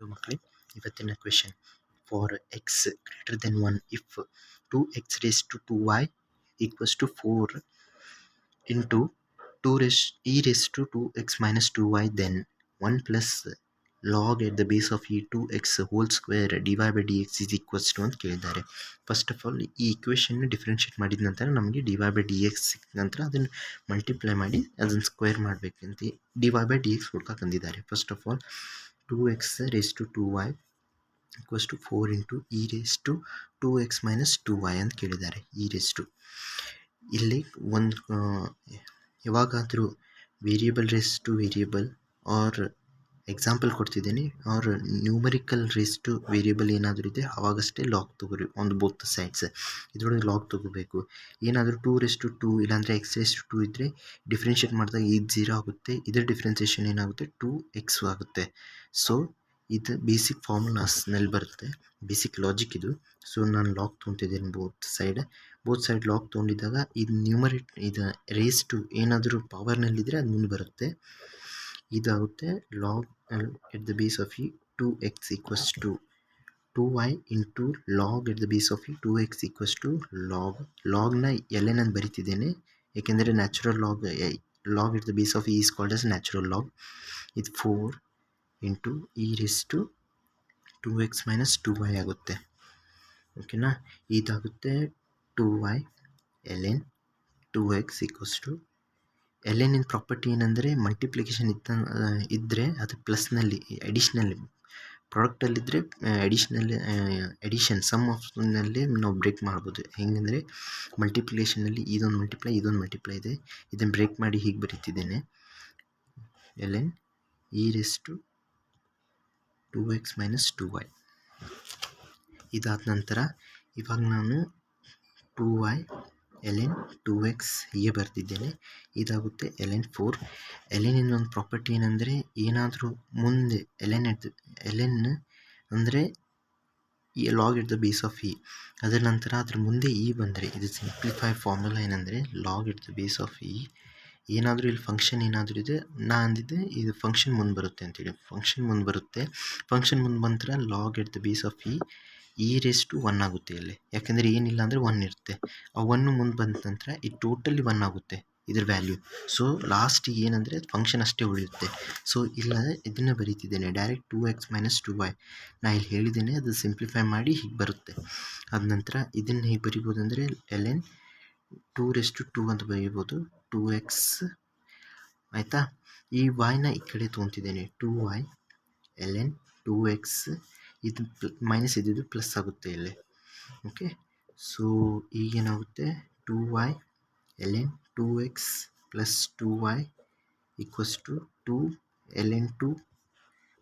ಮಕ್ಕಳೇ, ಇವತ್ತಿನ question for X greater than 1 if 2x raised to 2y equals to 4 into 2 raised to 2x minus 2y, then 1 plus log at the base of e 2x whole square dy by dx is equals to ಅಂತ ಕೇಳಿದ್ದಾರೆ. First of all ಈ equation differentiate ಮಾಡಿದ ನಂತರ ನಮಗೆ dy by dx ನಂತರ ಅದನ್ನು multiply ಮಾಡಿ ಅದನ್ನು ಸ್ಕ್ವೇರ್ ಮಾಡಬೇಕಂತ dy by dx ಹುಡ್ಕಂದಿದ್ದಾರೆ. First of all 2x raised to 2y equals to 4 into e raised to 2x minus 2y ಅಂತ ಕೇಳಿದ್ದಾರೆ. e raised to ಇಲ್ಲಿ ಒಂದು ಯಾವಾಗಾದರೂ variable raise to variable or example ಕೊಡ್ತಿದ್ದೀನಿ or numerical raise to variable ಏನಾದರೂ ಇದೆ ಅವಾಗಷ್ಟೇ ಲಾಗ್ ತೊಗೊರಿ ಆನ್ ಬೋತ್ ಸೈಡ್ಸ್. ಇದರೊಳಗೆ ಲಾಗ್ ತೊಗೋಬೇಕು. ಏನಾದರೂ 2 raised to 2 ಇಲ್ಲಾಂದರೆ x raised to 2 ಇದ್ದರೆ ಡಿಫ್ರೆನ್ಷಿಯೇಟ್ ಮಾಡಿದಾಗ ಇದು 0 ಆಗುತ್ತೆ. ಇದರ ಡಿಫ್ರೆನ್ಸಿಯೇಷನ್ ಏನಾಗುತ್ತೆ 2x ಆಗುತ್ತೆ. ಸೊ ಇದು ಬೇಸಿಕ್ ಫಾರ್ಮುಲಾಸ್ನಲ್ಲಿ ಬರುತ್ತೆ, ಬೇಸಿಕ್ ಲಾಜಿಕ್ ಇದು. ಸೊ ನಾನು ಲಾಗ್ ತೊಗೊತಿದ್ದೀನಿ ಬೋತ್ ಸೈಡ್ ಲಾಗ್ ತೊಗೊಂಡಿದ್ದಾಗ ಇದು ನ್ಯೂಮರೇಟ್ ಇದು ರೇಸ್ ಟು ಏನಾದರೂ ಪವರ್ನಲ್ಲಿದ್ದರೆ ಅದು ಮುಂದೆ ಬರುತ್ತೆ. ಇದಾಗುತ್ತೆ log at the base of e 2x equals to 2y into log at the base of e 2x equals to ಲಾಗ್ನ ln ಅಂತ ಬರಿತಿದ್ದೇನೆ, ಏಕೆಂದರೆ natural log at the base of e is called as natural log. ಇದು 4 into e raise to 2x minus 2y ಆಗುತ್ತೆ. ಓಕೆನಾ, ಇದಾಗುತ್ತೆ 2y ln 2x equals to ln in property ಏನಂದರೆ multiplication ಇದ್ದರೆ ಅದು ಪ್ಲಸ್ನಲ್ಲಿ ಅಡಿಷ್ನಲ್ಲಿ, ಪ್ರಾಡಕ್ಟಲ್ಲಿದ್ದರೆ ಎಡಿಷನ್ ಸಮ್ ಆಫ್ನಲ್ಲಿ ನಾವು ಬ್ರೇಕ್ ಮಾಡ್ಬೋದು. ಹೆಂಗಂದರೆ ಮಲ್ಟಿಪ್ಲಿಕೇಶನಲ್ಲಿ ಇದೊಂದು ಮಲ್ಟಿಪ್ಲೈ ಇದೆ, ಇದನ್ನು ಬ್ರೇಕ್ ಮಾಡಿ ಹೀಗೆ ಬರೀತಿದ್ದೇನೆ ln e raised to 2x minus 2y. ಇದಾದ ನಂತರ ಇವಾಗ ನಾನು 2y ln 2x ಹೀಗೆ ಬರ್ತಿದ್ದೇನೆ. ಇದಾಗುತ್ತೆ ln 4. ln ಇನ್ನೊಂದು ಪ್ರಾಪರ್ಟಿ ಏನಂದರೆ ಏನಾದರೂ ಮುಂದೆ ln ಅಂದರೆ log at the base of E, ಅದರ ನಂತರ ಅದ್ರ ಮುಂದೆ ಇ ಬಂದರೆ ಇದು ಸಿಂಪ್ಲಿಫೈ ಫಾರ್ಮುಲಾ ಏನಂದರೆ log at the base of E. ಏನಾದರೂ ಇಲ್ಲಿ ಫಂಕ್ಷನ್ ಏನಾದರೂ ಇದೆ, ನಾ ಅಂದಿದ್ದೆ ಇದು ಫಂಕ್ಷನ್ ಮುಂದೆ ಬರುತ್ತೆ ಅಂತೇಳಿ. ಫಂಕ್ಷನ್ ಮುಂದೆ ಬಂತರ log at the base of e raise to 1 ಆಗುತ್ತೆ ಇಲ್ಲಿ, ಯಾಕೆಂದರೆ ಏನಿಲ್ಲ ಅಂದರೆ 1 ಇರುತ್ತೆ. ಆ 1 ಮುಂದೆ ಬಂದ ನಂತರ ಇದು ಟೋಟಲಿ 1 ಆಗುತ್ತೆ ಇದ್ರ ವ್ಯಾಲ್ಯೂ. ಸೊ ಲಾಸ್ಟಿಗೆ ಏನಂದರೆ ಫಂಕ್ಷನ್ ಅಷ್ಟೇ ಉಳಿಯುತ್ತೆ. ಸೊ ಇಲ್ಲ ಇದನ್ನು ಬರೀತಿದ್ದೇನೆ ಡೈರೆಕ್ಟ್ 2x ಮೈನಸ್ 2y. ನಾ ಇಲ್ಲಿ ಹೇಳಿದ್ದೇನೆ ಅದು ಸಿಂಪ್ಲಿಫೈ ಮಾಡಿ ಹೀಗೆ ಬರುತ್ತೆ. ಅದ ನಂತರ ಇದನ್ನು ಹೇಗೆ ಬರಿಬೋದು ಅಂದರೆ ln 2 raised to 2 ಅಂತ ಬರೀಬೋದು, 2x ಆಯಿತಾ. ಈ yನ ಈ ಕಡೆ ತೊಗೊತಿದ್ದೇನೆ 2y ln 2x, ಇದು ಮೈನಸ್ ಇದ್ದಿದ್ದು ಪ್ಲಸ್ ಆಗುತ್ತೆ ಇಲ್ಲಿ. ಓಕೆ, ಸೊ ಈಗೇನಾಗುತ್ತೆ 2y ln 2x plus 2y equals to 2 ln 2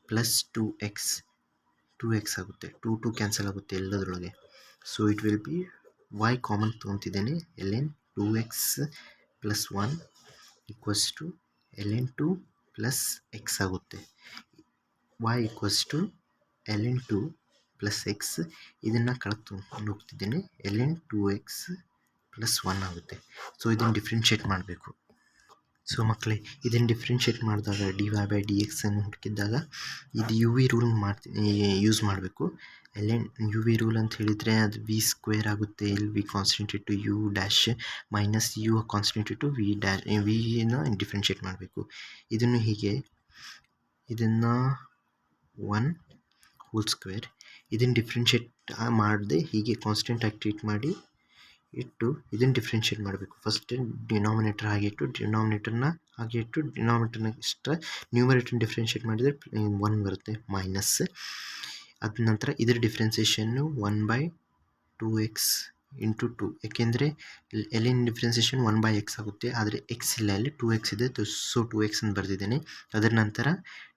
plus 2x ಆಗುತ್ತೆ. 2 ಕ್ಯಾನ್ಸಲ್ ಆಗುತ್ತೆ ಎಲ್ಲದರೊಳಗೆ. So it will be y common ತೊಗೊತಿದ್ದೇನೆ ln 2x plus 1 equals to ln 2 plus x ಆಗುತ್ತೆ. y equals to ln 2 plus x, ಇದನ್ನು ಕೆಳಗೆ ತೊಗೊಂಡು ಹೋಗ್ತಿದ್ದೇನೆ ln 2x plus 1 ಆಗುತ್ತೆ. So ಇದನ್ನು ಡಿಫ್ರೆನ್ಷಿಯೇಟ್ ಮಾಡಬೇಕು. ಸೊ ಮಕ್ಕಳೇ, ಇದನ್ನು ಡಿಫ್ರೆನ್ಷಿಯೇಟ್ ಮಾಡಿದಾಗ dy by dx ಅನ್ನು ಹುಡುಕಿದ್ದಾಗ ಇದು ಯು ವಿ ರೂಲ್ ಯೂಸ್ ಮಾಡಬೇಕು. ln ಯು ವಿ ರೂಲ್ ಅಂತ ಹೇಳಿದರೆ ಅದು ವಿ ಸ್ಕ್ವೇರ್ ಆಗುತ್ತೆ. ಇಲ್ಲಿ v constant to u dash minus u constant to v dash, ವಿನ ಡಿಫ್ರೆನ್ಷಿಯೇಟ್ ಮಾಡಬೇಕು. ಇದನ್ನು ಹೀಗೆ ಇದನ್ನು 1 ಹೋಲ್ ಸ್ಕ್ವೇರ್, ಇದನ್ನು ಡಿಫ್ರೆನ್ಷಿಯೇಟ್ ಮಾಡದೆ ಹೀಗೆ ಕಾನ್ಸ್ಟೆಂಟಾಗಿ ಟ್ರೀಟ್ ಮಾಡಿ ಇಟ್ಟು ಇದನ್ನು ಡಿಫ್ರೆನ್ಷಿಯೇಟ್ ಮಾಡಬೇಕು. ಫಸ್ಟ್ ಡಿನಾಮಿನೇಟರ್ ಹಾಗೆ ಇಟ್ಟು ಡಿನಾಮಿನೇಟರ್ನ ಇಷ್ಟ ನ್ಯೂಮರೇಟರ್ನ ಡಿಫ್ರೆನ್ಷಿಯೇಟ್ ಮಾಡಿದರೆ 1 ಬರುತ್ತೆ ಮೈನಸ್. ಅದ ನಂತರ ಇದರ ಡಿಫ್ರೆನ್ಸಿಯೇಷನ್ನು 1/2x ಇಂಟು 2, ಯಾಕೆಂದರೆ ln ಡಿಫ್ರೆನ್ಸಿಯೇಷನ್ 1/x ಆಗುತ್ತೆ, ಆದರೆ x ಇಲ್ಲ, ಇಲ್ಲಿ 2x ಇದೆ. ಸೊ 2x ಅಂತ ಬರೆದಿದ್ದೇನೆ. ಅದರ ನಂತರ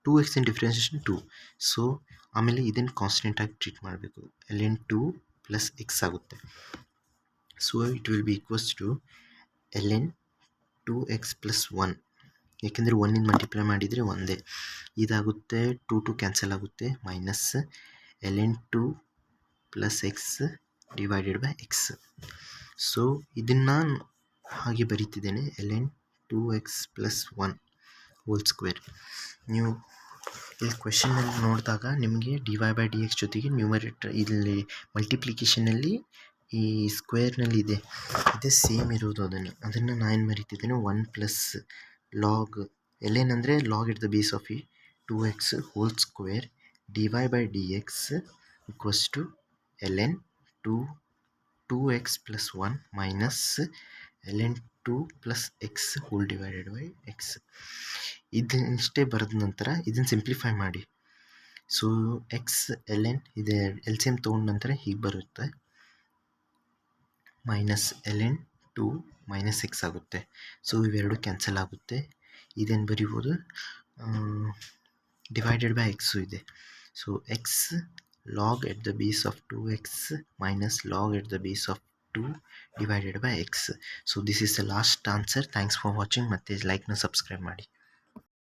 2x ಇನ್ ಡಿಫ್ರೆನ್ಸಿಯೇಷನ್ 2. ಸೊ ಆಮೇಲೆ ಇದನ್ನು ಕಾನ್ಸ್ಟೆಂಟಾಗಿ ಟ್ರೀಟ್ ಮಾಡಬೇಕು, ln 2 ಪ್ಲಸ್ x ಆಗುತ್ತೆ. So it will be equals to ln 2x plus 1, ಏಕೆಂದರೆ 1 ಮಲ್ಟಿಪ್ಲೈ ಮಾಡಿದರೆ ಒಂದೇ. ಇದಾಗುತ್ತೆ 2 ಕ್ಯಾನ್ಸಲ್ ಆಗುತ್ತೆ minus ln 2 plus x divided by x. So ಇದನ್ನು ಹಾಗೆ ಬರೀತಿದ್ದೇನೆ ln 2x plus 1 whole square. ನೀವು ಇಲ್ಲಿ ಕ್ವೆಶನಲ್ಲಿ ನೋಡಿದಾಗ ನಿಮಗೆ dy/dx ಜೊತೆಗೆ ನ್ಯೂಮರೇಟರ್ ಇಲ್ಲಿ ಮಲ್ಟಿಪ್ಲಿಕೇಶನಲ್ಲಿ ಈ ಸ್ಕ್ವೇರ್ನಲ್ಲಿ ಇದೆ, ಇದೇ ಸೇಮ್ ಇರೋದು. ಅದನ್ನು ನಾನು ಏನು ಬರೀತಿದ್ದೇನೆ, 1 ಪ್ಲಸ್ ಲಾಗ್ ln ಅಂದರೆ log at the base of 2x whole square dy/dx equals to ln 2x plus 1 minus ln 2 plus x whole divided by x. ಇದನ್ನಿಷ್ಟೇ ಬರೆದ ನಂತರ ಇದನ್ನು ಸಿಂಪ್ಲಿಫೈ ಮಾಡಿ. ಸೊ ಎಕ್ಸ್ ln ಇದೆ ಎಲ್ ಸಿ ಎಮ್ ತೊಗೊಂಡ ನಂತರ ಹೀಗೆ ಬರುತ್ತೆ, ಮೈನಸ್ ln 2 ಮೈನಸ್ ಎಕ್ಸ್ ಆಗುತ್ತೆ. ಸೊ ಇವೆರಡು ಕ್ಯಾನ್ಸಲ್ ಆಗುತ್ತೆ. ಇದೇನು ಬರಿಬೋದು, ಡಿವೈಡೆಡ್ ಬೈ ಎಕ್ಸು ಇದೆ. So x log at the base of 2x minus log at the base of 2 divided by x. So this is the last answer. Thanks for watching. ಮತ್ತೆ ಲೈಕ್ನ subscribe ಮಾಡಿ.